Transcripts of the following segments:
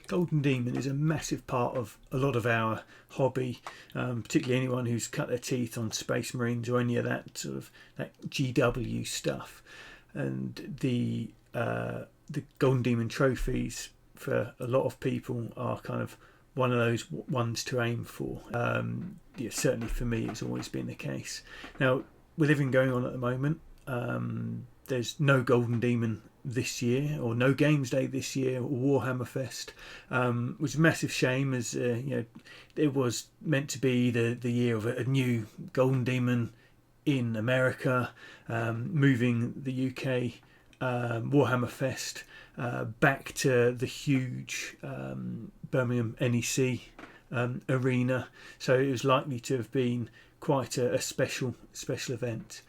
Golden Demon is a massive part of a lot of our hobby, particularly anyone who's cut their teeth on Space Marines or any of that sort of that GW stuff. And the Golden Demon trophies for a lot of people are kind of one of those ones to aim for. Certainly for me, it's always been the case. Now, with everything going on at the moment, there's no Golden Demon this year, or no Games Day this year, or Warhammer Fest, which is a massive shame, as it was meant to be the year of a new Golden Demon in America, moving the UK Warhammer Fest back to the huge Birmingham NEC arena, so it was likely to have been quite a special event.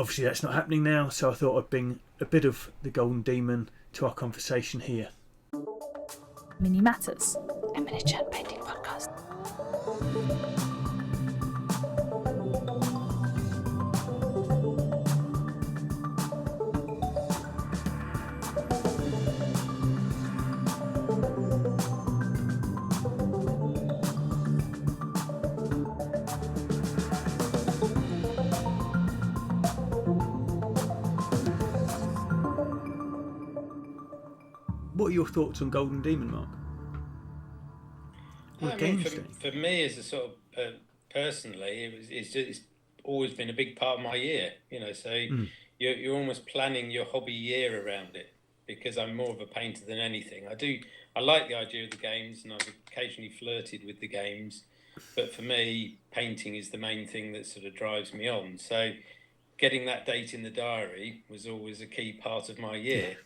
Obviously that's not happening now, so I thought I'd bring a bit of the Golden Demon to our conversation here. MiniMatters, a miniature painting podcast. What are your thoughts on Golden Demon, Mark? For me, as a sort of personally, it's always been a big part of my year. So you're almost planning your hobby year around it, because I'm more of a painter than anything. I like the idea of the games, and I've occasionally flirted with the games, but for me, painting is the main thing that sort of drives me on. So getting that date in the diary was always a key part of my year.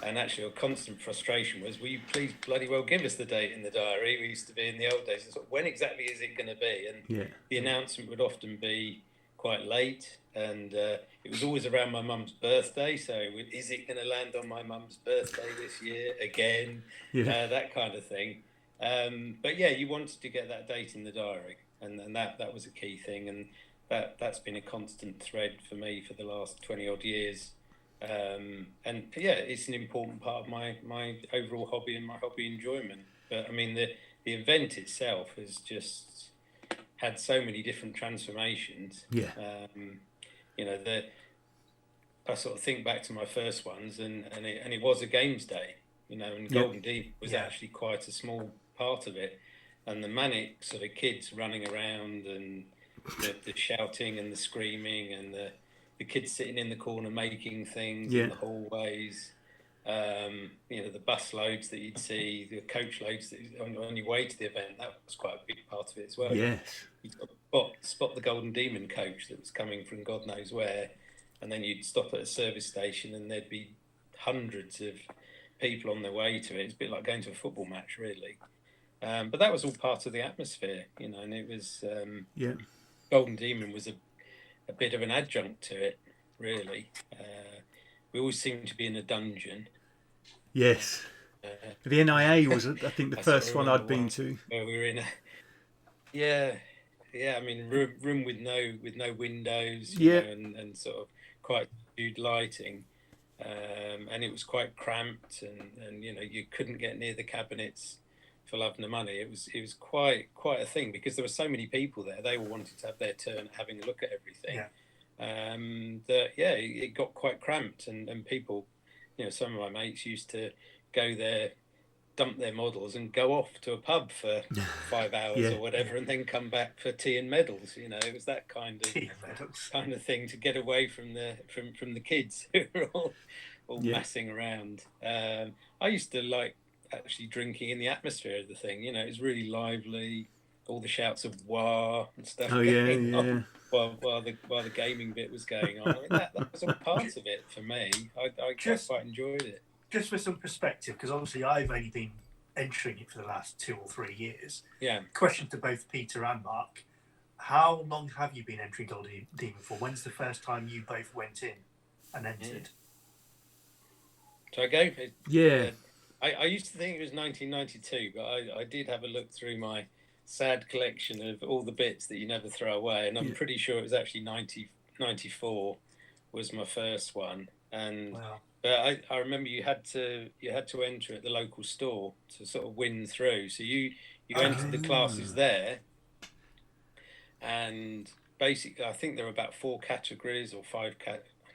And actually, a constant frustration was, will you please bloody well give us the date in the diary? We used to be in the old days, sort of, when exactly is it going to be? And the announcement would often be quite late, and it was always around my mum's birthday. So is it going to land on my mum's birthday this year again? That kind of thing. But yeah, you wanted to get that date in the diary, and that was a key thing. And that's been a constant thread for me for the last 20 odd years. And yeah, it's an important part of my overall hobby and my hobby enjoyment. But I mean, the event itself has just had so many different transformations. I sort of think back to my first ones, and it was a games day, and Golden Demon was actually quite a small part of it, and the manic sort of kids running around, and the shouting and the screaming, and the kids sitting in the corner making things in the hallways, the bus loads that you'd see, the coach loads that on your way to the event. That was quite a big part of it as well. Yes. You'd spot the Golden Demon coach that was coming from God knows where, and then you'd stop at a service station and there'd be hundreds of people on their way to it. It's a bit like going to a football match, really. But that was all part of the atmosphere, and it was Golden Demon was a bit of an adjunct to it, really. We always seemed to be in a dungeon. Yes. The NIA was, I think, the first one I'd been to. Where we were in I mean, room with no windows, and sort of quite subdued lighting, and it was quite cramped, and you couldn't get near the cabinets for love nor money. It was quite a thing, because there were so many people there. They all wanted to have their turn at having a look at everything. It got quite cramped, and people, some of my mates used to go there, dump their models, and go off to a pub for 5 hours or whatever, and then come back for tea and medals. It was that kind of thing, to get away from the kids who were all messing around. I used to like actually drinking in the atmosphere of the thing. It was really lively, all the shouts of "wah" and stuff on while the gaming bit was going on. I mean, that was all part of it for me. I quite enjoyed it. Just for some perspective, because obviously I've only been entering it for the last 2 or 3 years. Question to both Peter and Mark: how long have you been entering Golden Demon for? When's the first time you both went in and entered? So I go. I used to think it was 1992, but I did have a look through my sad collection of all the bits that you never throw away, and I'm pretty sure it was actually 94 was my first one. And But I remember you had to enter at the local store to sort of win through. So you entered the classes there, and basically I think there were about 4 categories or 5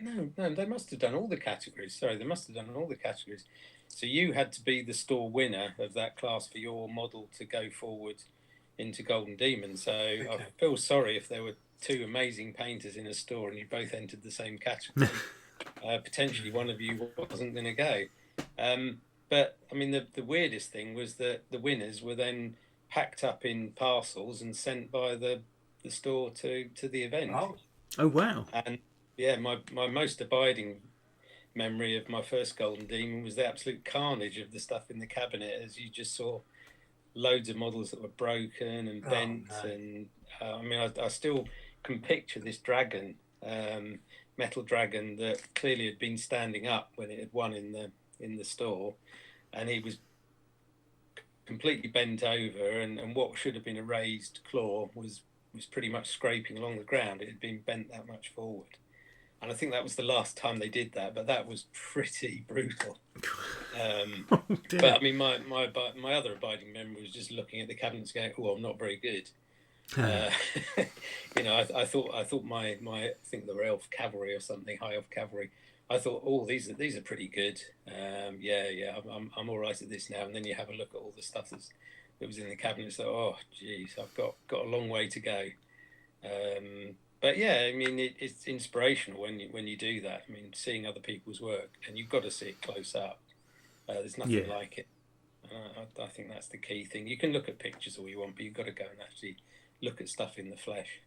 No, they must have done all the categories. Sorry, they must have done all the categories. So you had to be the store winner of that class for your model to go forward into Golden Demon. So okay. I feel sorry if there were 2 amazing painters in a store and you both entered the same category. Potentially one of you wasn't going to go. But I mean, the weirdest thing was that the winners were then packed up in parcels and sent by the store to the event. Oh wow! And yeah, my most abiding memory of my first Golden Demon was the absolute carnage of the stuff in the cabinet, as you just saw loads of models that were broken and bent. And I mean, I still can picture this dragon. Metal dragon that clearly had been standing up when it had won in the store, and he was completely bent over, and what should have been a raised claw was pretty much scraping along the ground. It had been bent that much forward, and I think that was the last time they did that. But that was pretty brutal. But I mean, my other abiding memory was just looking at the cabinets, going, "Oh, I'm not very good." You know, I thought my I think they were elf cavalry or something, high elf cavalry. I thought, oh, these are pretty good. I'm all right at this now. And then you have a look at all the stuff that was in the cabinet. So, oh, geez, I've got a long way to go. But yeah, I mean, it's inspirational when you do that. I mean, seeing other people's work, and you've got to see it close up. There's nothing like it. I think that's the key thing. You can look at pictures all you want, but you've got to go and actually look at stuff in the flesh.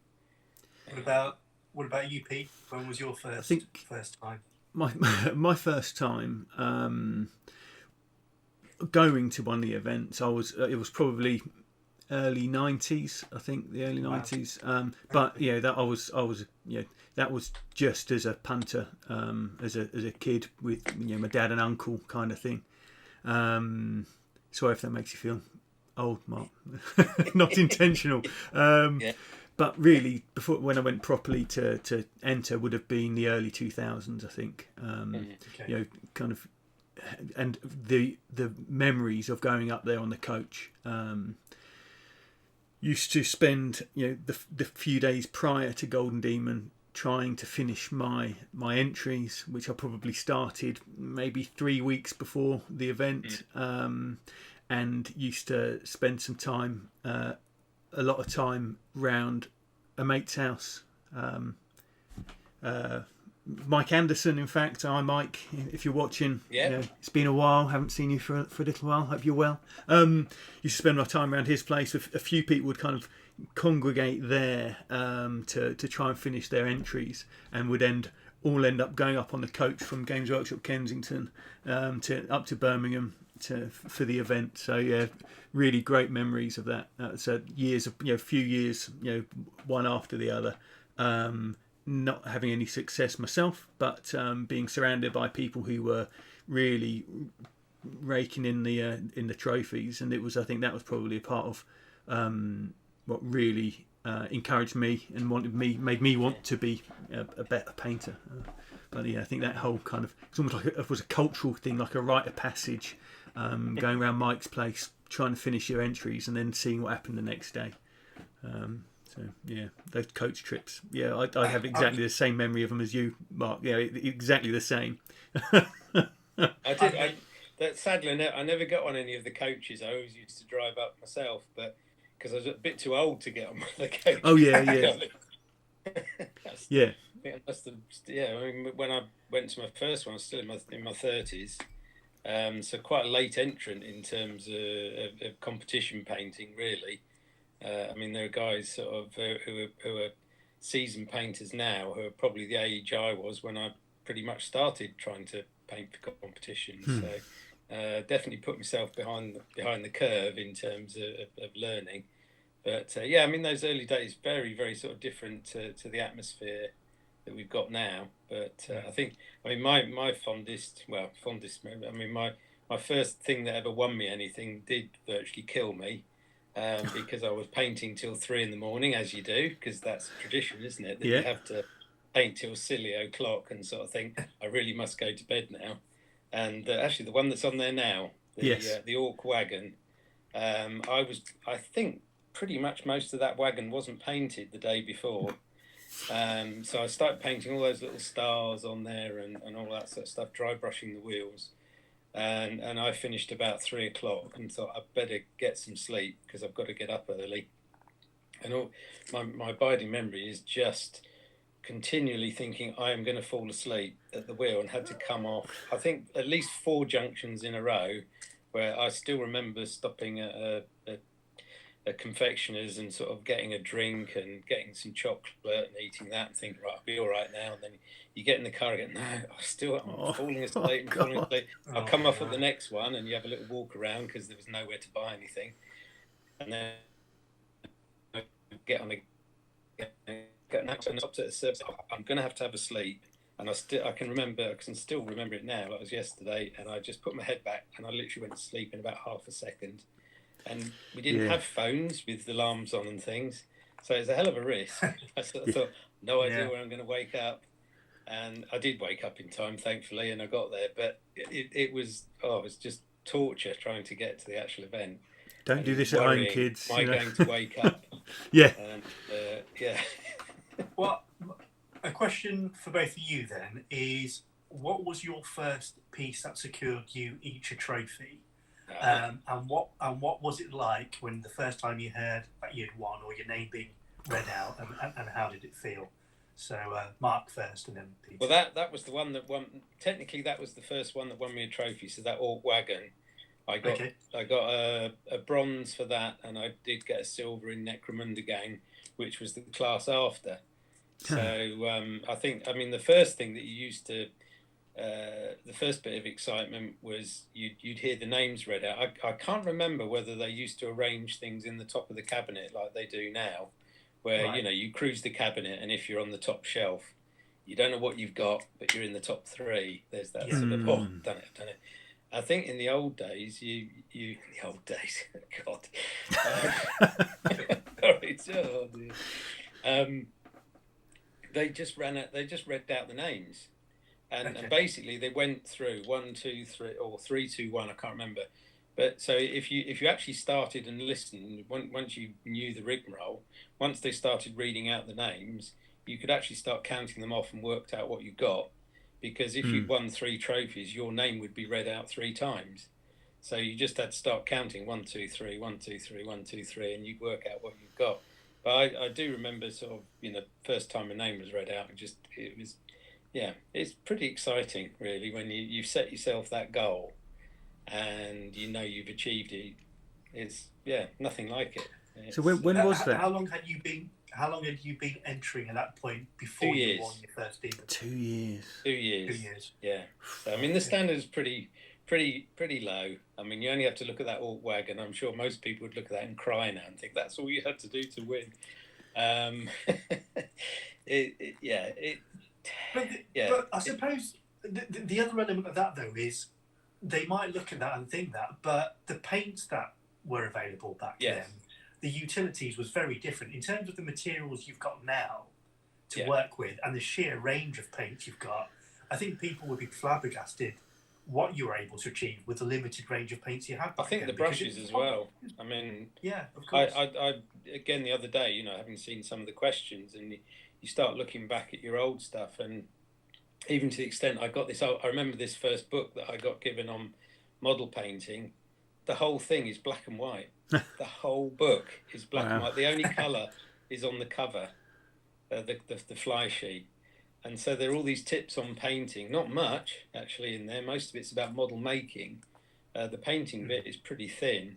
What about you, Pete? When was your first time? My first time going to one of the events, it was probably early 90s. I think the early 90s. But yeah, that that was just as a punter, as a kid with my dad and uncle kind of thing. Sorry if that makes you feel old, Mark. Not intentional. But really, when I went properly to enter would have been the early 2000s, I think. Kind of, and the memories of going up there on the coach. Used to spend the few days prior to Golden Demon trying to finish my entries, which I probably started maybe 3 weeks before the event. And used to spend some time, a lot of time round a mate's house. Mike Anderson, in fact. Hi, Mike, if you're watching. Yeah. It's been a while. Haven't seen you for a little while. Hope you're well. Used to spend my time around his place. A few people would kind of congregate there to try and finish their entries, and would all end up going up on the coach from Games Workshop Kensington up to Birmingham for the event. So yeah, really great memories of that. So years of few years, one after the other. Not having any success myself, but being surrounded by people who were really raking in the trophies, and I think that was probably a part of what really encouraged me and made me want to be a better painter. But yeah, I think that whole kind of, it's almost like it was a cultural thing, like a rite of passage, going around Mike's place, trying to finish your entries, and then seeing what happened the next day. So yeah, those coach trips. Yeah, I have exactly the same memory of them as you, Mark. Yeah, exactly the same. Sadly, I never got on any of the coaches. I always used to drive up myself, but because I was a bit too old to get on the coach. Oh yeah. Yeah. I think I must have. Yeah, I mean, when I went to my first one, I was still in my 30s. So quite a late entrant in terms of competition painting, really. I mean, there are guys sort of who are seasoned painters now who are probably the age I was when I pretty much started trying to paint for competitions. So definitely put myself behind the curve in terms of learning. But yeah, I mean, those early days very, very sort of different to the atmosphere that we've got now. But I think, I mean, my fondest memory, I mean, my first thing that ever won me anything did virtually kill me. Because I was painting till 3 a.m, as you do, because that's tradition, isn't it? That you have to paint till silly o'clock and sort of think, I really must go to bed now. And actually, the one that's on there now, the Orc wagon, I think pretty much most of that wagon wasn't painted the day before. So I started painting all those little stars on there and all that sort of stuff, dry brushing the wheels. And I finished about 3 o'clock and thought I'd better get some sleep because I've got to get up early. And my abiding memory is just continually thinking I am going to fall asleep at the wheel, and had to come off, I think, at least 4 junctions in a row where I still remember stopping at a confectioner's and sort of getting a drink and getting some chocolate and eating that and thinking, right, I'll be all right now. And then you get in the car again, no, I'm falling asleep. I'll come off at the next one, and you have a little walk around because there was nowhere to buy anything. And then I get on get an accident up to the service. I'm going to have a sleep. And I can still remember it now. That was yesterday. And I just put my head back and I literally went to sleep in about half a second. And we didn't have phones with alarms on and things. So it's a hell of a risk. I sort of thought, no idea where I'm going to wake up. And I did wake up in time, thankfully, and I got there. But it was just torture trying to get to the actual event. Don't do this at home, kids. Am I going to wake up? Yeah. And, Well, a question for both of you then is, what was your first piece that secured you each a trophy? And what was it like when the first time you heard that you'd won or your name being read out, and how did it feel? So Mark first, and then Peter. Well, that was the one that won. Technically, that was the first one that won me a trophy. So that Orc wagon, I got a bronze for that, and I did get a silver in Necromunda Gang, which was the class after. So the first thing that you used to. The first bit of excitement was you'd hear the names read out. I can't remember whether they used to arrange things in the top of the cabinet like they do now, where you cruise the cabinet, and if you're on the top shelf, you don't know what you've got, but you're in the top 3. There's that sort of done it. I think in the old days, God, sorry, they just read out the names. And basically they went through 1, 2, 3, or 3, 2, 1. I can't remember. But so if you actually started and listened, once you knew the rigmarole, once they started reading out the names, you could actually start counting them off and worked out what you got. Because if you'd won 3 trophies, your name would be read out 3 times. So you just had to start counting 1, 2, 3, 1, 2, 3, 1, 2, 3, and you'd work out what you got. But I do remember sort of first time a name was read out, it was. Yeah, it's pretty exciting, really, when you've set yourself that goal and you've achieved it. It's nothing like it. So when was that? How long had you been entering at that point before you won your first demon? 2 years. 2 years. Yeah. So, the standard is pretty low. You only have to look at that Orc wagon. I'm sure most people would look at that and cry now and think that's all you had to do to win. But I suppose the other element of that, though, is they might look at that and think that, but the paints that were available back then, the utilities was very different in terms of the materials you've got now to work with and the sheer range of paints you've got. I think people would be flabbergasted what you were able to achieve with the limited range of paints you had back I think then, the brushes as well. Yeah, of course. I again, the other day, having seen some of the questions, and you start looking back at your old stuff, and even to the extent I got this. I remember this first book that I got given on model painting. The whole thing is black and white. The whole book is black and white. The only colour is on the cover, the fly sheet. And so there are all these tips on painting. Not much, actually, in there. Most of it's about model making. The painting bit is pretty thin,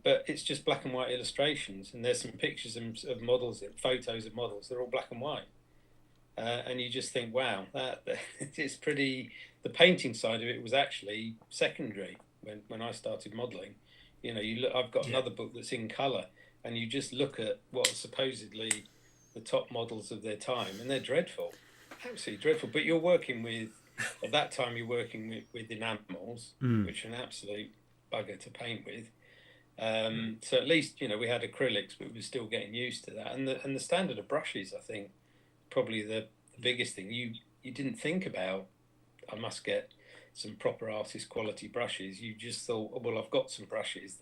but it's just black and white illustrations. And there's some pictures of models, photos of models. They're all black and white. And you just think, wow, it's pretty... The painting side of it was actually secondary when I started modelling. I've got another book that's in colour, and you just look at what are supposedly the top models of their time, and they're dreadful. Absolutely dreadful. But you're working with... At that time, you're working with enamels, which are an absolute bugger to paint with. So at least, we had acrylics, but we were still getting used to that. And the standard of brushes, I think, probably the biggest thing. You didn't think about, I must get some proper artist quality brushes. You just thought, oh, well, I've got some brushes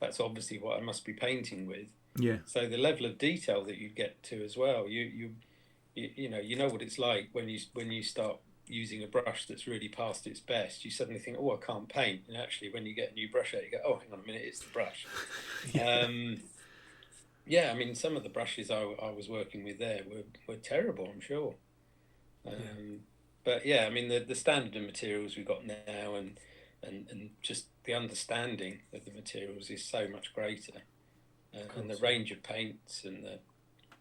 that's obviously what I must be painting with. Yeah. So the level of detail that you get to as well, you know what it's like when you start using a brush that's really past its best. You suddenly think, oh, I can't paint, and actually when you get a new brush out, you go, oh, hang on a minute, it's the brush. Yeah, I mean, some of the brushes I was working with there were terrible, I'm sure. But yeah, I mean, the standard of materials we've got now and just the understanding of the materials is so much greater. And the range of paints and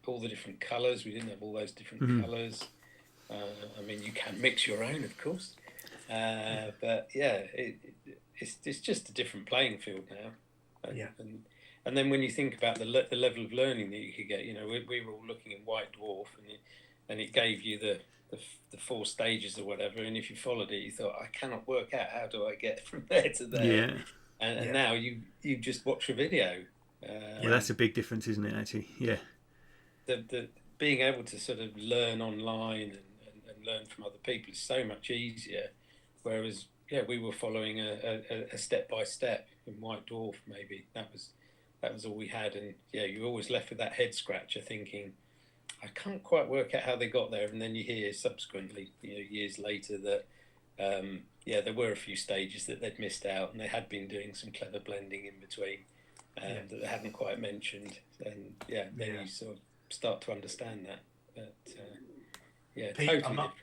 all the different colours. We didn't have all those different colours. I mean, you can mix your own, of course. But yeah, it's just a different playing field now. And then when you think about the level of learning that you could get, we were all looking at White Dwarf, and it gave you the 4 stages or whatever, and if you followed it, you thought, I cannot work out how do I get from there to there. And now you just watch a video. Well, that's a big difference, isn't it? Actually, yeah. The being able to sort of learn online and learn from other people is so much easier. Whereas, we were following a step by step in White Dwarf. Maybe that was all we had, and you were always left with that head scratcher, thinking, I can't quite work out how they got there. And then you hear subsequently, years later, that there were a few stages that they'd missed out, and they had been doing some clever blending in between that they hadn't quite mentioned. And then you sort of start to understand that. But Pete, totally I'm not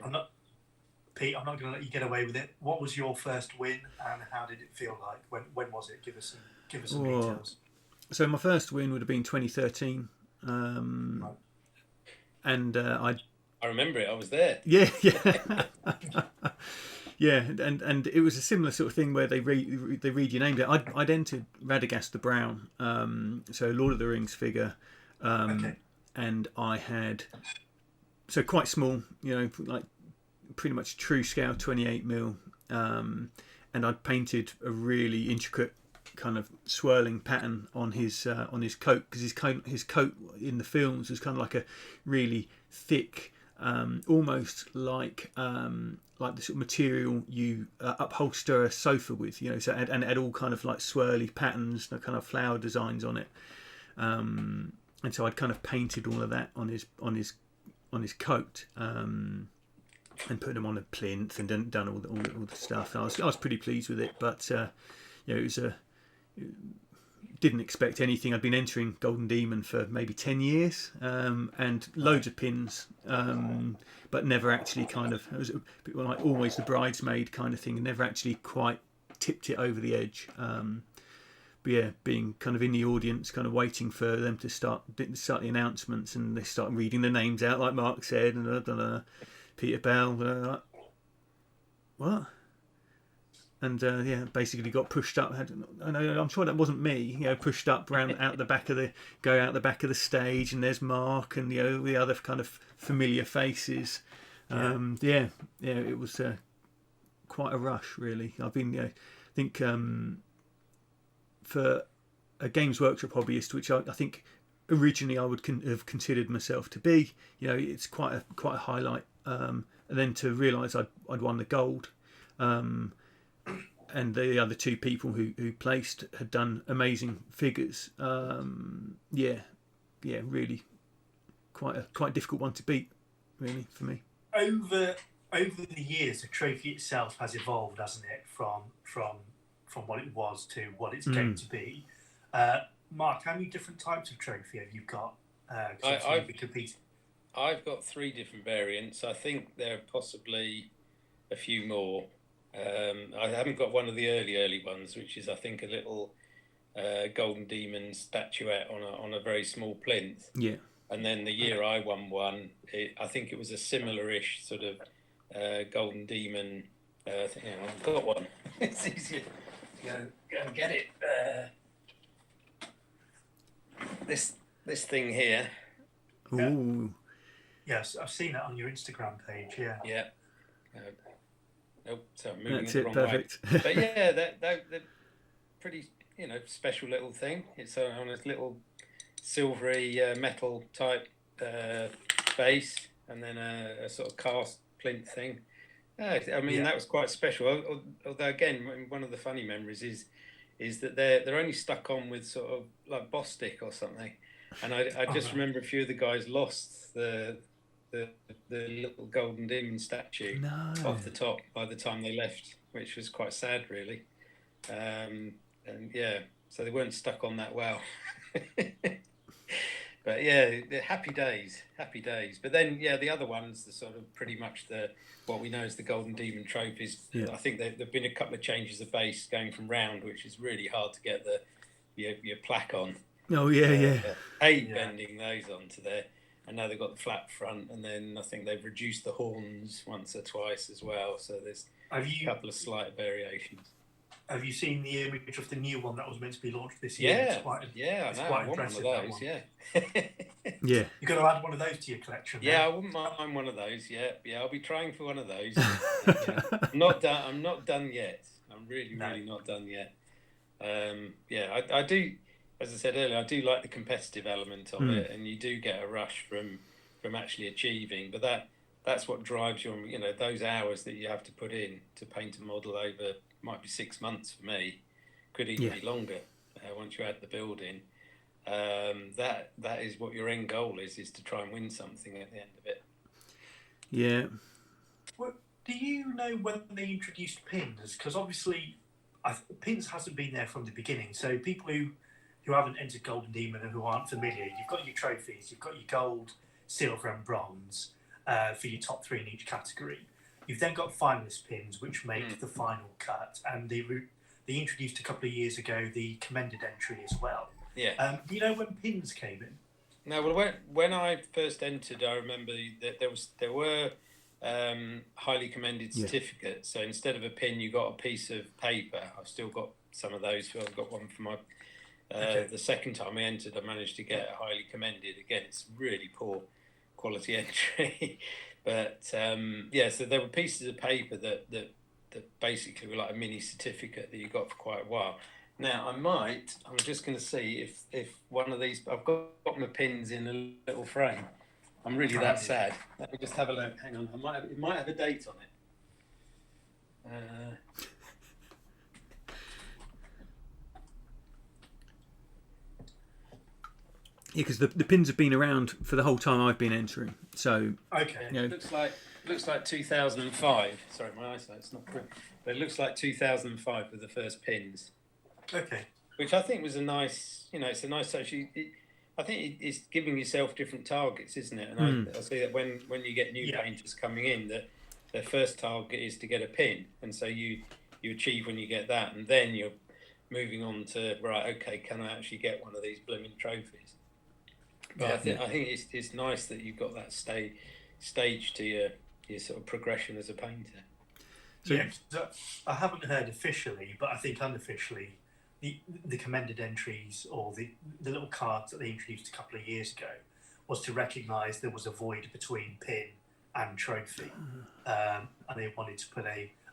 going to let you get away with it. What was your first win, and how did it feel like? When was it? Give us some details. So my first win would have been 2013. Right. And I remember it. I was there. Yeah. Yeah, and it was a similar sort of thing where they read your name down. I'd entered Radagast the Brown, so Lord of the Rings figure, and I had quite small, like pretty much true scale 28mm, and I'd painted a really intricate kind of swirling pattern on his coat, because his coat in the films was kind of like a really thick, almost like the sort of material you upholster a sofa with, so it had all kind of like swirly patterns, kind of flower designs on it, and so I'd kind of painted all of that on his coat, and put him on a plinth and done all the stuff. And I was pretty pleased with it, but it was didn't expect anything. I'd been entering Golden Demon for maybe 10 years, and loads of pins, but never actually kind of, it was a bit like always the bridesmaid kind of thing, and never actually quite tipped it over the edge. But yeah, being kind of in the audience, kind of waiting for them to start the announcements, and they start reading the names out like Mark said, and Peter Bell, what? And basically got pushed up. I'm sure that wasn't me. Pushed up out the back of the stage, and there's Mark and the other kind of familiar faces. It was quite a rush, really. I've been, I think, for a Games Workshop hobbyist, which I think originally I would have considered myself to be. It's quite a highlight. And then to realise I'd won the gold. And the other 2 people who placed had done amazing figures. Really quite a difficult one to beat, really, for me. Over the years, the trophy itself has evolved, hasn't it, from what it was to what it's going to be. Mark, how many different types of trophy have you got? I've got 3 different variants. I think there are possibly a few more. I haven't got one of the early ones, which is, I think, a little Golden Demon statuette on a very small plinth. Yeah. And then the year I won one, I think it was a similar-ish sort of Golden Demon. I've got one. It's easier to go and get it. This thing here. Ooh. Yes, I've seen it on your Instagram page. Yeah. Yeah. So I'm moving That's the it, wrong perfect. way. But yeah, they're pretty, special little thing. It's on a little silvery metal type base, and then a sort of cast plinth thing. I mean, that was quite special. Although, again, one of the funny memories is that they're only stuck on with sort of like Bostik or something, and I just remember a few of the guys lost the little golden demon statue off the top by the time they left, which was quite sad, really. And yeah, so they weren't stuck on that well. But yeah, happy days. But then, yeah, the other ones, the sort of pretty much what we know as the Golden Demon trophies. Yeah. I think there've been a couple of changes of base going from round, which is really hard to get your plaque on. Oh yeah. Bending those onto there. And now they've got the flat front, and then I think they've reduced the horns once or twice as well. So there's a couple of slight variations. Have you seen the image of the new one that was meant to be launched this year? It's quite impressive. I want one of those, yeah. You've got to add one of those to your collection. Yeah, I wouldn't mind one of those. Yeah, I'll be trying for one of those. I'm not done yet. I'm really not done yet. I do. As I said earlier, I do like the competitive element of it, and you do get a rush from actually achieving. But that's what drives you on. Those hours that you have to put in to paint a model over. Might be 6 months for me, could even be longer once you add the build in. That is what your end goal is to try and win something at the end of it. Yeah. Well, do you know when they introduced pins? Because obviously pins hasn't been there from the beginning. So people who haven't entered Golden Demon and who aren't familiar, you've got your trophies, you've got your gold, silver and bronze for your top 3 in each category. You've then got finalist pins, which make the final cut, and they introduced a couple of years ago the commended entry as well. Yeah. Do you know when pins came in? No. Well, when I first entered, I remember that there were highly commended certificates. So instead of a pin, you got a piece of paper. I've still got some of those. I've got one for my. The second time I entered, I managed to get a highly commended. Again, it's really poor quality entry. But so there were pieces of paper that basically were like a mini certificate that you got for quite a while. Now I'm just going to see if one of these, I've got my pins in a little frame. I'm really that sad. Let me just have a look. Hang on, it might have a date on it. Yeah, because the pins have been around for the whole time I've been entering. So okay, it looks like 2005. Sorry, my eyesight's not good, but it looks like 2005 with the first pins. Okay, which I think was a nice. It's a nice actually. I think it's giving yourself different targets, isn't it? And I see that when you get new painters coming in, that their first target is to get a pin, and so you achieve when you get that, and then you're moving on to okay, can I actually get one of these blooming trophies? But I think it's nice that you've got that stage to your sort of progression as a painter. So I haven't heard officially, but I think unofficially, the commended entries or the little cards that they introduced a couple of years ago was to recognise there was a void between pin and trophy, and they wanted to put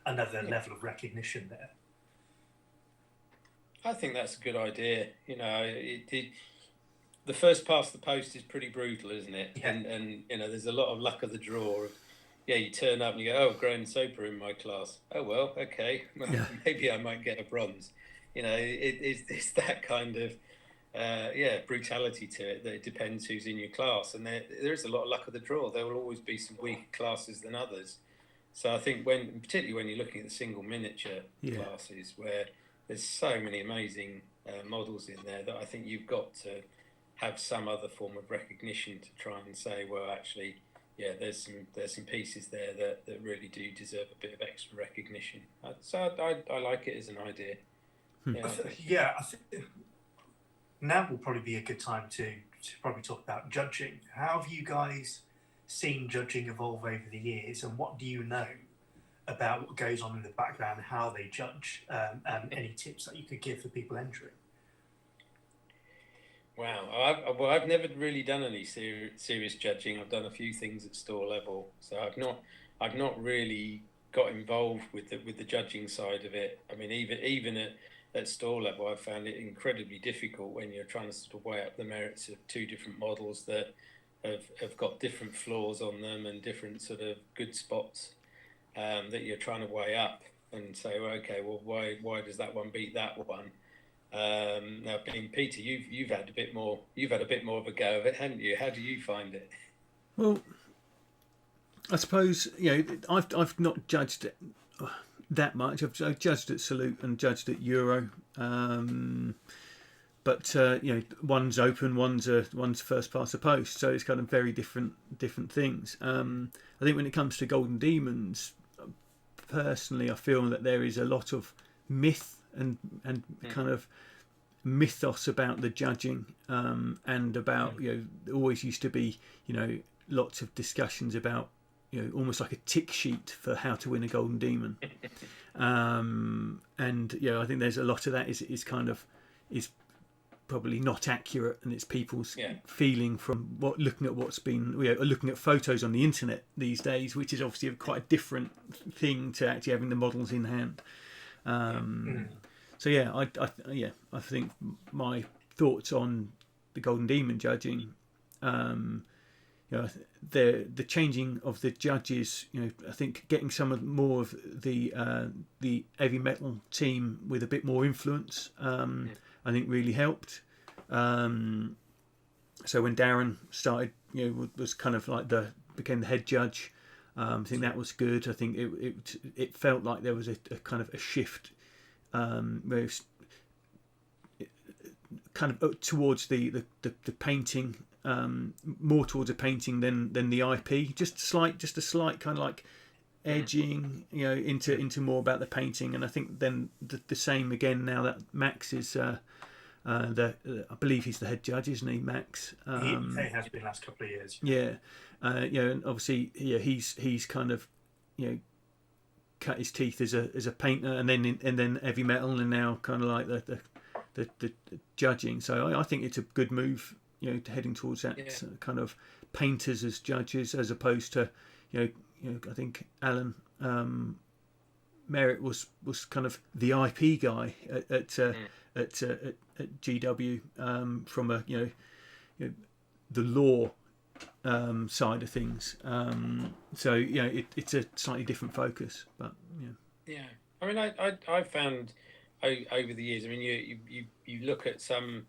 another level of recognition there. I think that's a good idea. The first past the post is pretty brutal, isn't it? Yeah. And there's a lot of luck of the draw. You turn up and you go, Grand Soper in my class. Oh, well, okay. Well, maybe I might get a bronze. It's that kind of, brutality to it, that it depends who's in your class. And there is a lot of luck of the draw. There will always be some weaker classes than others. So I think particularly when you're looking at the single miniature classes, where there's so many amazing models in there, that I think you've got to have some other form of recognition to try and say, well, actually, there's some pieces there that really do deserve a bit of extra recognition. So I like it as an idea. I think now will probably be a good time to probably talk about judging. How have you guys seen judging evolve over the years, and what do you know about what goes on in the background, how they judge, and any tips that you could give for people entering? Wow, I've never really done any serious judging. I've done a few things at store level, so I've not really got involved with the judging side of it. I mean, even at store level, I've found it incredibly difficult when you're trying to sort of weigh up the merits of two different models that have got different flaws on them and different sort of good spots. that you're trying to weigh up and say, well, okay, well, why does that one beat that one? Now, being Peter, you've had a bit more of a go of it, haven't you? How do you find it? Well, I suppose I've not judged it that much. I've judged at Salute and judged at Euro, but one's open, one's first past the post, so it's kind of very different things. I think when it comes to Golden Demons, personally, I feel that there is a lot of myth and kind of mythos about the judging, and about always used to be lots of discussions about almost like a tick sheet for how to win a Golden Demon, and I think there's a lot of that is probably not accurate, and it's people's feeling from looking at what's been looking at photos on the internet these days, which is obviously quite a different thing to actually having the models in hand. So I think my thoughts on the Golden Demon judging, the changing of the judges, I think getting more of the heavy metal team with a bit more influence, I think really helped. So when Darren started, was kind of like became the head judge. I think that was good. I think it felt like there was a kind of a shift, where it was kind of towards the painting, more towards a painting than the IP. Just a slight kind of like edging, into more about the painting. And I think then the same again now that Max is. I believe he's the head judge, isn't he, Max? He has been the last couple of years. Yeah, and obviously, he's kind of, cut his teeth as a painter, and then heavy metal, and now kind of like the judging. So I think it's a good move, heading towards that kind of painters as judges, as opposed to, I think Alan Merritt was kind of the IP guy at GW, from the law side of things. So it's a slightly different focus, but I mean, I found over the years. I mean, you look at some.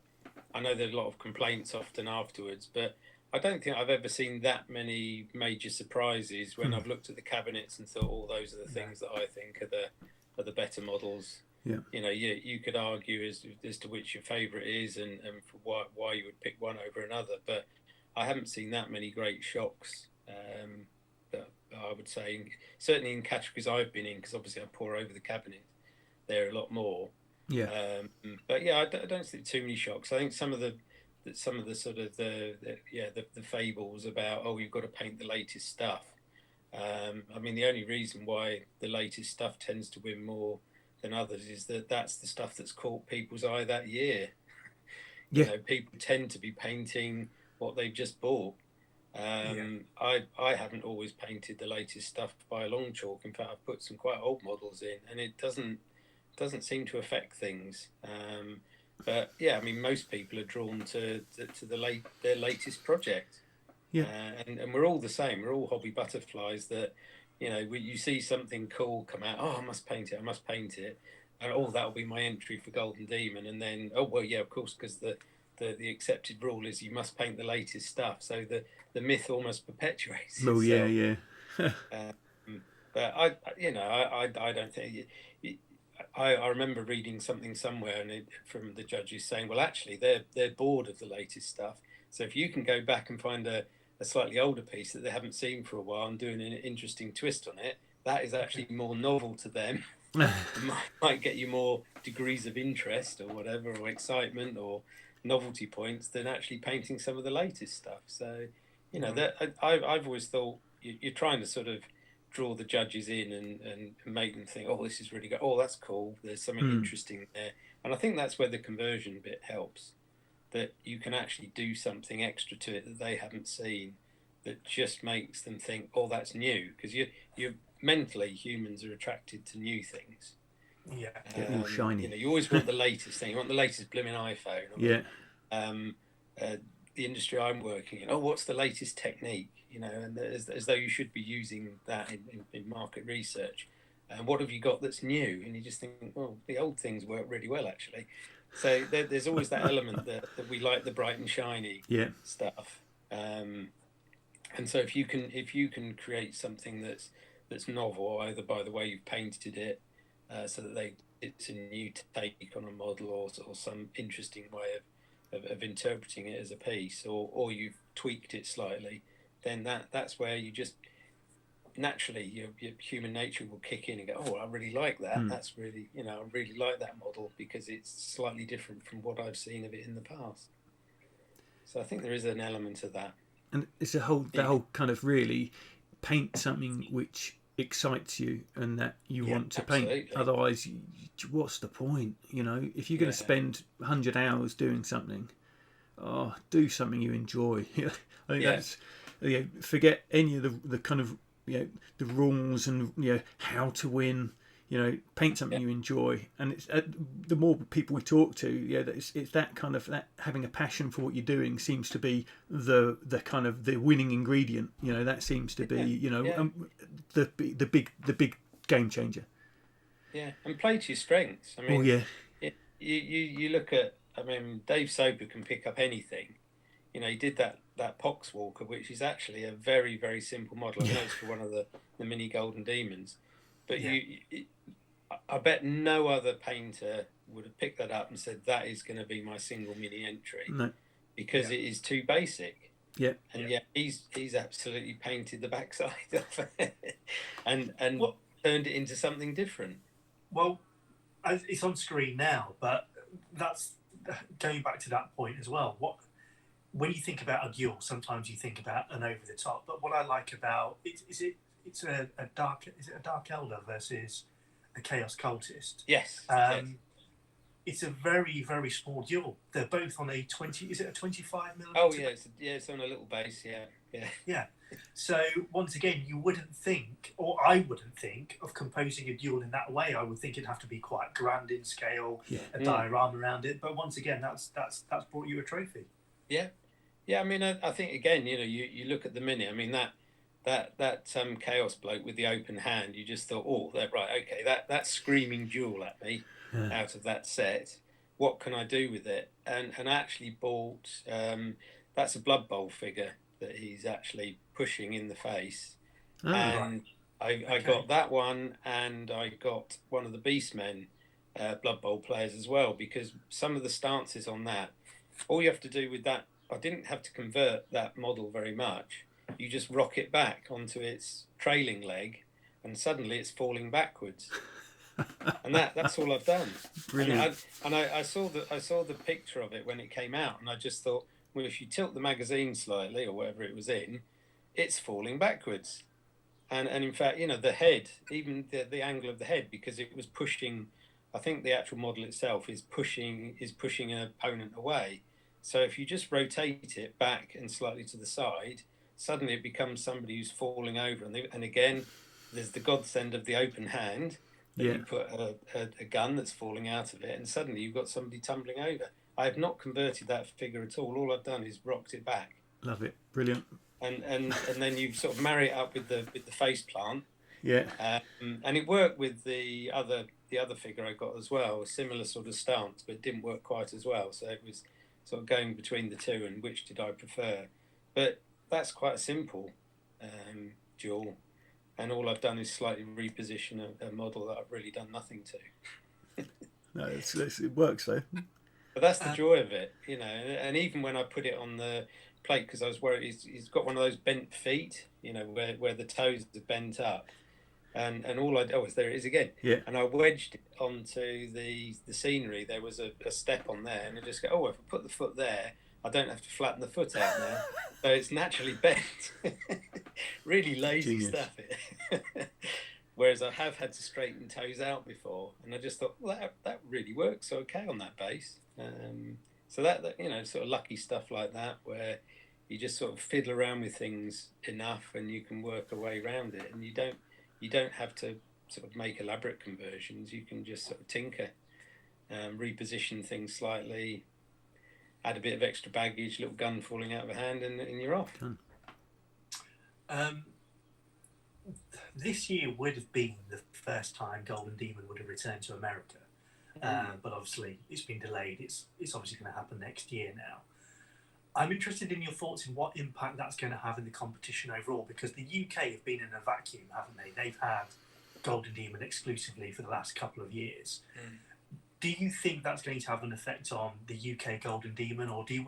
I know there's a lot of complaints often afterwards, but I don't think I've ever seen that many major surprises when I've looked at the cabinets and thought, "Oh, those are the things that I think are the better models." Yeah. You could argue as to which your favourite is and for why you would pick one over another, but I haven't seen that many great shocks. That I would say, certainly in categories I've been in, because obviously I pore over the cabinet there a lot more. Yeah. But I don't see too many shocks. I think some of the sort of the fables about you've got to paint the latest stuff. I mean, the only reason why the latest stuff tends to win more than others is that's the stuff that's caught people's eye that year. People tend to be painting what they've just bought. I haven't always painted the latest stuff by a long chalk. In fact, I've put some quite old models in, and it doesn't seem to affect things. But I mean, most people are drawn to their latest project. And we're all the same. We're all hobby butterflies that. You see something cool come out. I must paint it, and that'll be my entry for Golden Demon. And then, of course, because the accepted rule is you must paint the latest stuff. So the myth almost perpetuates itself. But I don't think. I remember reading something somewhere from the judges saying, well, actually, they're bored of the latest stuff. So if you can go back and find a slightly older piece that they haven't seen for a while and doing an interesting twist on it, that is actually more novel to them. might get you more degrees of interest or whatever, or excitement or novelty points than actually painting some of the latest stuff. So, I've always thought you're trying to sort of draw the judges in and make them think, this is really good. That's cool. There's something interesting there. And I think that's where the conversion bit helps. That you can actually do something extra to it that they haven't seen, that just makes them think, that's new. Because you're mentally, humans are attracted to new things. Yeah, all shiny. You always want the latest thing. You want the latest blooming iPhone. Or, the industry I'm working in. What's the latest technique? and as though you should be using that in market research. And what have you got that's new? And you just think, well, the old things work really well, actually. So there's always that element that we like the bright and shiny stuff. And so if you can create something that's novel, either by the way you've painted it, so that it's a new take on a model, or some interesting way of interpreting it as a piece, or you've tweaked it slightly, then that's where you just naturally your human nature will kick in and go, oh, I really like that. That's really, I really like that model because it's slightly different from what I've seen of it in the past. So I think there is an element of that. And it's that whole kind of really paint something which excites you and that you want to paint. Otherwise, what's the point? If you're going to spend 100 hours doing something, do something you enjoy. I think that's, forget any of the kind of, the rules and how to win. Paint something you enjoy, and it's the more people we talk to, it's that kind of, that having a passion for what you're doing seems to be the kind of the winning ingredient. That seems to be the big game changer. Yeah, and play to your strengths. I mean, you look at, Dave Soper can pick up anything. He did that Poxwalker, which is actually a very, very simple model. I know it's for one of the mini Golden Demons, but I bet no other painter would have picked that up and said that is going to be my single mini entry, because it is too basic. Yeah, and yet he's absolutely painted the backside of it, and turned it into something different. Well, it's on screen now, but that's going back to that point as well. When you think about a duel, sometimes you think about an over the top. But what I like about it's a dark elder versus a chaos cultist. Yes. It's a very, very small duel. They're both on a 20. Is it a 25 millimeter? Oh yeah, it's on a little base. Yeah. So once again, you wouldn't think, or I wouldn't think, of composing a duel in that way. I would think it'd have to be quite grand in scale, a diorama around it. But once again, that's brought you a trophy. Yeah. I think again, you look at the mini. That chaos bloke with the open hand. You just thought, oh, right, okay, that screaming duel at me out of that set. What can I do with it? And I actually bought. That's a Blood Bowl figure that he's actually pushing in the face, and I got that one, and I got one of the Beastmen Blood Bowl players as well, because some of the stances on that, all you have to do with that. I didn't have to convert that model very much. You just rock it back onto its trailing leg, and suddenly it's falling backwards. And that's all I've done. Brilliant. I saw the picture of it when it came out, and I just thought, well, if you tilt the magazine slightly or whatever it was in, it's falling backwards. And in fact, the head, even the angle of the head, because it was pushing. I think the actual model itself is pushing an opponent away. So if you just rotate it back and slightly to the side, suddenly it becomes somebody who's falling over. And again, there's the godsend of the open hand. You put a gun that's falling out of it, and suddenly you've got somebody tumbling over. I have not converted that figure at all. All I've done is rocked it back. Love it. Brilliant. And then you sort of marry it up with the face plant. Yeah. And it worked with the other figure I got as well, a similar sort of stance, but it didn't work quite as well. So it was sort of going between the two and which did I prefer. But that's quite a simple duel, and all I've done is slightly reposition a model that I've really done nothing to. No, it works though. But that's the joy of it, and even when I put it on the plate, because I was worried, he's got one of those bent feet, where the toes are bent up. And all there it is again. Yeah. And I wedged it onto the scenery. There was a step on there, and I just go, if I put the foot there, I don't have to flatten the foot out now. So it's naturally bent. Really lazy stuff. Whereas I have had to straighten toes out before, and I just thought, well, that really works okay on that base. So that sort of lucky stuff like that, where you just sort of fiddle around with things enough, and you can work a way around it, and you don't have to sort of make elaborate conversions. You can just sort of tinker, reposition things slightly, add a bit of extra baggage, little gun falling out of a hand, and you're off. This year would have been the first time Golden Demon would have returned to America, but obviously it's been delayed. It's obviously going to happen next year now. I'm interested in your thoughts in what impact that's going to have in the competition overall, because the UK have been in a vacuum, haven't they? They've had Golden Demon exclusively for the last couple of years. Do you think that's going to have an effect on the UK Golden Demon, or do you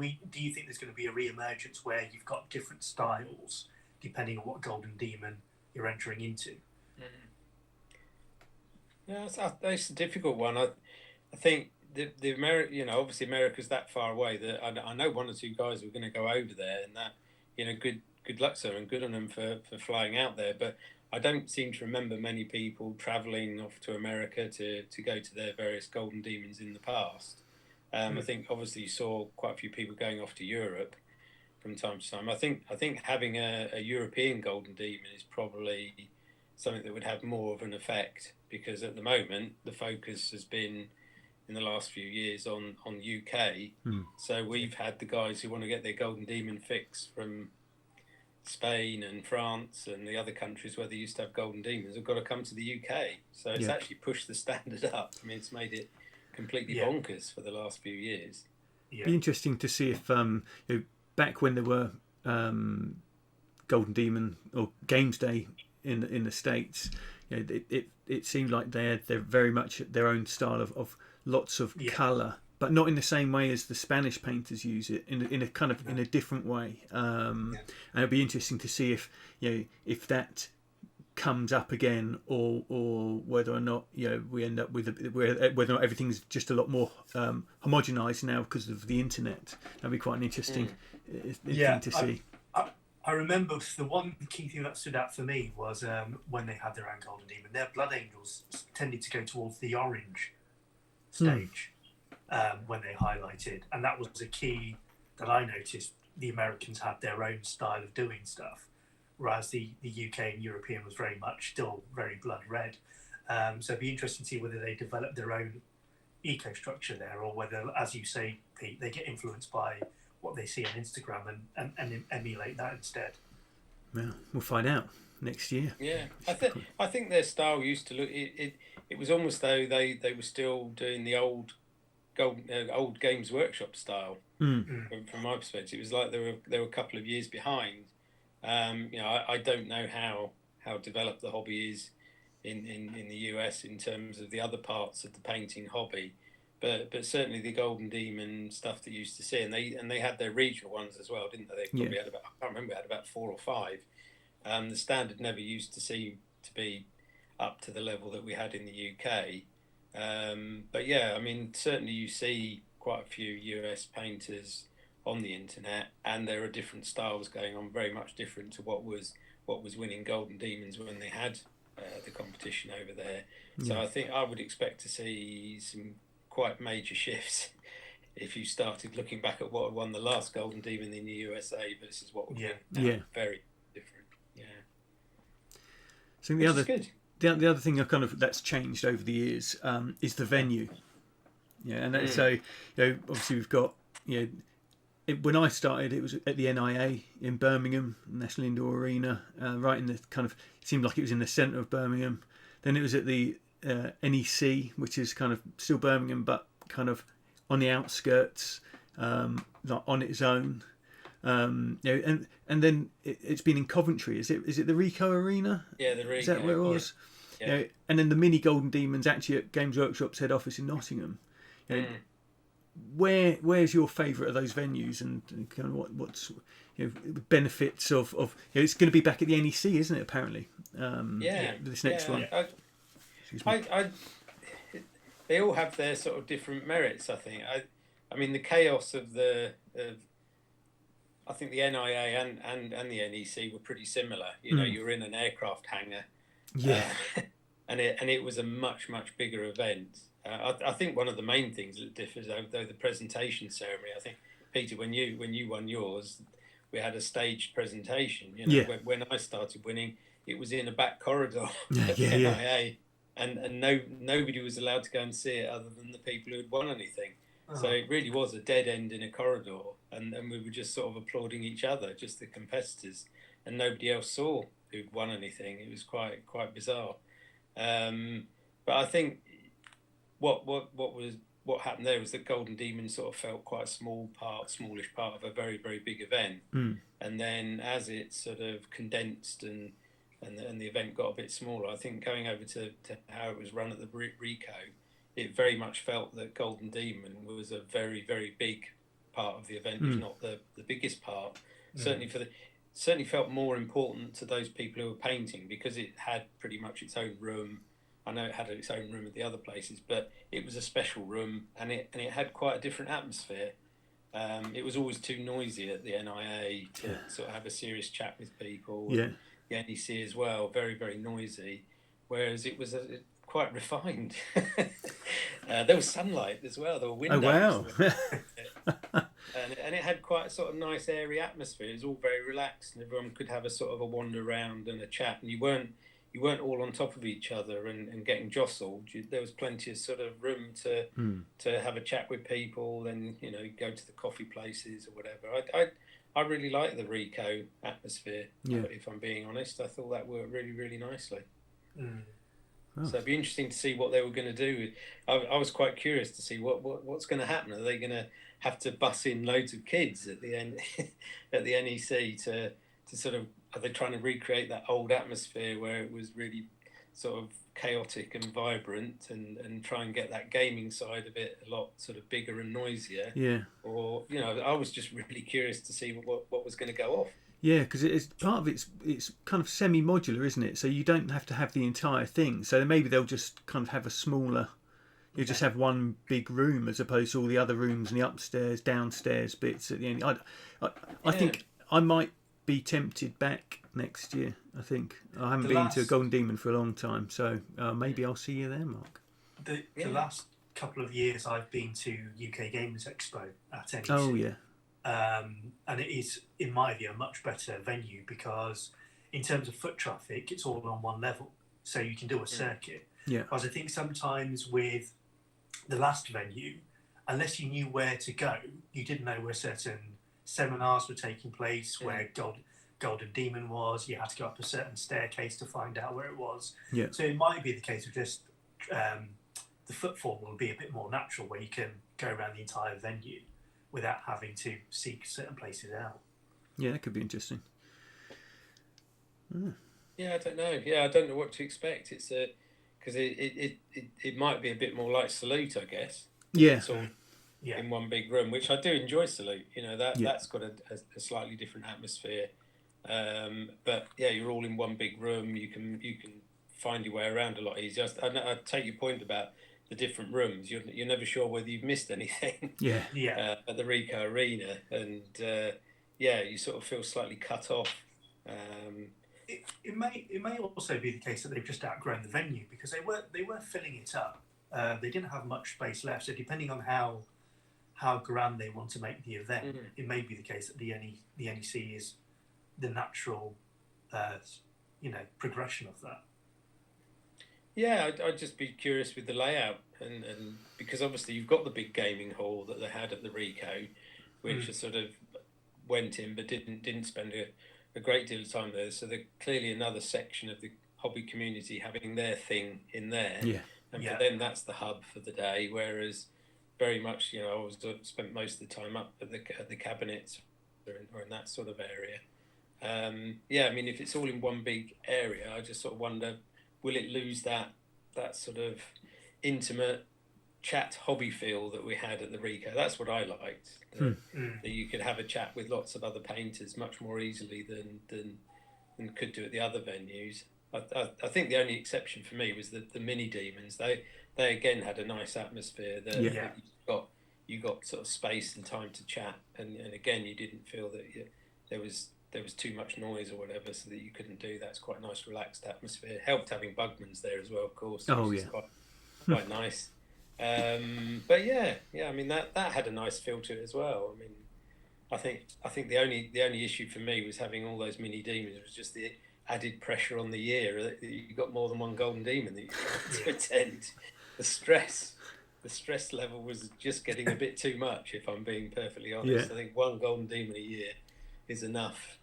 think there's going to be a re-emergence where you've got different styles depending on what Golden Demon you're entering into? Yeah, that's a difficult one. I think the America, obviously America's that far away that I know one or two guys who are going to go over there, and that, good luck to them and good on them for flying out there. But I don't seem to remember many people travelling off to America to go to their various Golden Demons in the past. I think obviously you saw quite a few people going off to Europe from time to time. I think having a European Golden Demon is probably something that would have more of an effect, because at the moment the focus has been in the last few years on UK. So we've had the guys who want to get their Golden Demon fix from Spain and France and the other countries where they used to have Golden Demons have got to come to the UK. So it's actually pushed the standard up. I mean, it's made it completely bonkers for the last few years. Be interesting to see if back when there were Golden Demon or Games Day in the States, it seemed like they're very much their own style of lots of colour, but not in the same way as the Spanish painters use it, in a kind of in a different way. And it'll be interesting to see if that comes up again, or whether or not we end up with whether or not everything's just a lot more homogenised now because of the internet. That'd be quite an interesting thing to see. I remember the one key thing that stood out for me was when they had their own Golden Demon, their Blood Angels tended to go towards the orange stage when they highlighted, and that was a key that I noticed. The Americans had their own style of doing stuff, whereas the UK and European was very much still very blood red. So it'd be interesting to see whether they develop their own eco structure there, or whether, as you say, Pete, they get influenced by what they see on Instagram and emulate that instead. Yeah, we'll find out next year. Yeah, I think their style used to look. It was almost though they were still doing the old Games Workshop style. From my perspective, it was like they were a couple of years behind. I don't know how developed the hobby is in the US in terms of the other parts of the painting hobby, but certainly the Golden Demon stuff that you used to see, and they had their regional ones as well, didn't they? They probably had about, I can't remember, had about 4 or 5. The standard never used to seem to be up to the level that we had in the UK. But yeah, I mean, certainly you see quite a few US painters on the internet, and there are different styles going on, very much different to what was winning Golden Demons when they had the competition over there. So I think I would expect to see some quite major shifts if you started looking back at what won the last Golden Demon in the USA versus what would win. Very different. So the other thing that's changed over the years is the venue. And so obviously we've got when I started, it was at the NIA in Birmingham, National Indoor Arena, right in the kind of, it seemed like it was in the centre of Birmingham. Then it was at the NEC, which is kind of still Birmingham, but kind of on the outskirts, like on its own. And then it's been in Coventry. Is it the Ricoh Arena? Yeah, the Ricoh. Is that where it was? Yeah. And then the mini Golden Demons actually at Games Workshop's head office in Nottingham. Where's your favourite of those venues, and kind of what's the benefits of it's going to be back at the NEC, isn't it? Apparently, this next one. They all have their sort of different merits. I think. I mean, the chaos of I think the NIA and the NEC were pretty similar. You were in an aircraft hangar. And it was a much bigger event. I think one of the main things that differs, though, the presentation ceremony. I think, Peter, when you won yours, we had a staged presentation. When I started winning, it was in a back corridor at the NIA, and nobody was allowed to go and see it other than the people who had won anything. So it really was a dead end in a corridor, and we were just sort of applauding each other, just the competitors. and nobody else saw who'd won anything. It was quite bizarre. But I think what happened there was that Golden Demon sort of felt quite a smallish part of a very, very big event. And then as it sort of condensed and the event got a bit smaller, I think going over to how it was run at the Rico, it very much felt that Golden Demon was a very, very big part of the event, if not the biggest part. Certainly felt more important to those people who were painting, because it had pretty much its own room. I know it had its own room at the other places, but it was a special room, and it had quite a different atmosphere. It was always too noisy at the NIA to sort of have a serious chat with people. Yeah. The NEC as well, very, very noisy, whereas it was quite refined. There was sunlight as well. There were windows. Oh, wow. And it had quite a sort of nice airy atmosphere. It was all very relaxed, and everyone could have a sort of a wander around and a chat, and you weren't all on top of each other and getting jostled. There was plenty of sort of room to have a chat with people, and go to the coffee places or whatever. I really like the Rico atmosphere. If I'm being honest, I thought that worked really, really nicely. So it'd be interesting to see what they were going to do. I was quite curious to see what's going to happen. Are they going to have to bus in loads of kids at the end at the NEC to sort of? Are they trying to recreate that old atmosphere where it was really sort of chaotic and vibrant, and try and get that gaming side of it a lot sort of bigger and noisier? Yeah. Or I was just really curious to see what was going to go off. Yeah, because it's part of it's kind of semi-modular, isn't it? So you don't have to have the entire thing. So maybe they'll just kind of have a smaller. You just have one big room as opposed to all the other rooms and the upstairs, downstairs bits at the end. I think I might be tempted back next year. I think I haven't been to a Golden Demon for a long time, so maybe I'll see you there, Mark. The last couple of years I've been to UK Gamers Expo at NEC. Oh yeah. And it is, in my view, a much better venue, because in terms of foot traffic, it's all on one level, so you can do a circuit. Yeah. Whereas I think sometimes with the last venue, unless you knew where to go, you didn't know where certain seminars were taking place, where Golden Demon was. You had to go up a certain staircase to find out where it was. Yeah. So it might be the case of just the footfall will be a bit more natural, where you can go around the entire venue without having to seek certain places out. Yeah, that could be interesting. Yeah, I don't know. Yeah, I don't know what to expect. It's because it might be a bit more like Salute, I guess. Yeah. It's all in one big room, which I do enjoy Salute. That's got a slightly different atmosphere. But yeah, you're all in one big room. You can find your way around a lot easier. I take your point about the different rooms. You're never sure whether you've missed anything. At the Rico Arena, and you sort of feel slightly cut off. It may also be the case that they've just outgrown the venue, because they were filling it up. They didn't have much space left. So depending on how grand they want to make the event, it may be the case that the NEC is the natural progression of that. Yeah, I'd just be curious with the layout, and because obviously you've got the big gaming hall that they had at the Rico, which sort of went in but didn't spend a great deal of time there. So they're clearly another section of the hobby community having their thing in there. Yeah. And for them, that's the hub for the day. Whereas very much, I always spent most of the time up at the cabinets or in that sort of area. I mean, if it's all in one big area, I just sort of wonder, will it lose that sort of intimate chat hobby feel that we had at the Rico? That's what I liked. That you could have a chat with lots of other painters much more easily than could do at the other venues. I think the only exception for me was the Mini Demons. They again had a nice atmosphere. That you got sort of space and time to chat, and again you didn't feel that there was too much noise or whatever, so that you couldn't do that. It's quite a nice relaxed atmosphere. Helped having Bugman's there as well, of course. Which is quite nice. But I mean that had a nice feel to it as well. I mean, I think the only issue for me was having all those Mini Demons was just the added pressure on the year. You got more than one Golden Demon that you had to attend. The stress level was just getting a bit too much, if I'm being perfectly honest. I think one Golden Demon a year is enough.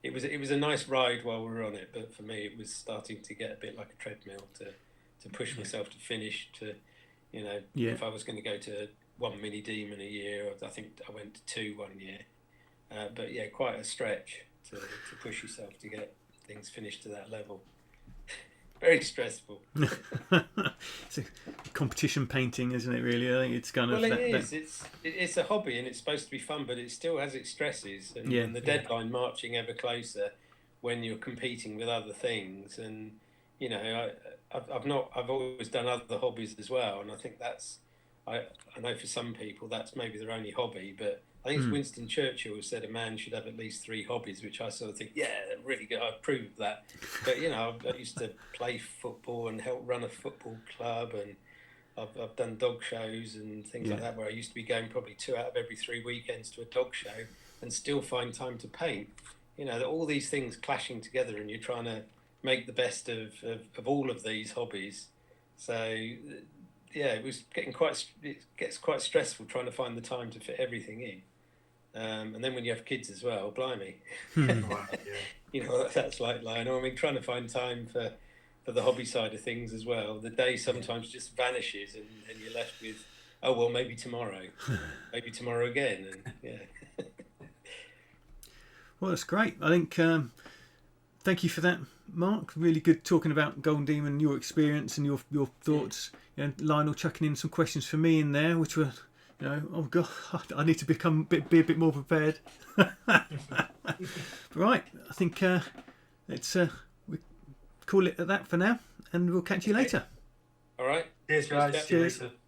it was a nice ride while we were on it, but for me it was starting to get a bit like a treadmill to push myself to finish. To if I was going to go to one mini demon a year, I think I went to 2 1 year. But yeah, quite a stretch to push yourself to get things finished to that level. Very stressful. It's a competition painting, isn't it? Really, I think it's kind of. Well, it is. It's a hobby, and it's supposed to be fun, but it still has its stresses, and the deadline marching ever closer when you're competing with other things. And I've always done other hobbies as well, and I think I know for some people that's maybe their only hobby, but I think it's Winston Churchill who said a man should have at least 3 hobbies, which I sort of think, yeah, really good. I proved that. But I used to play football and help run a football club, and I've done dog shows and things like that, where I used to be going probably 2 out of every 3 weekends to a dog show, and still find time to paint. All these things clashing together, and you're trying to make the best of all of these hobbies. So yeah, it gets quite stressful trying to find the time to fit everything in. And then when you have kids as well, blimey, what that's like, Lionel. I mean, trying to find time for the hobby side of things as well. The day sometimes just vanishes, and you're left with, oh well, maybe tomorrow again, and yeah. Well, that's great. I think thank you for that, Mark. Really good talking about Golden Demon, your experience and your thoughts. Lionel chucking in some questions for me in there, which were, oh god, I need to be a bit more prepared. Right, I think let's we call it at that for now, and we'll catch you later. All right. Cheers, guys. Cheers. See you later.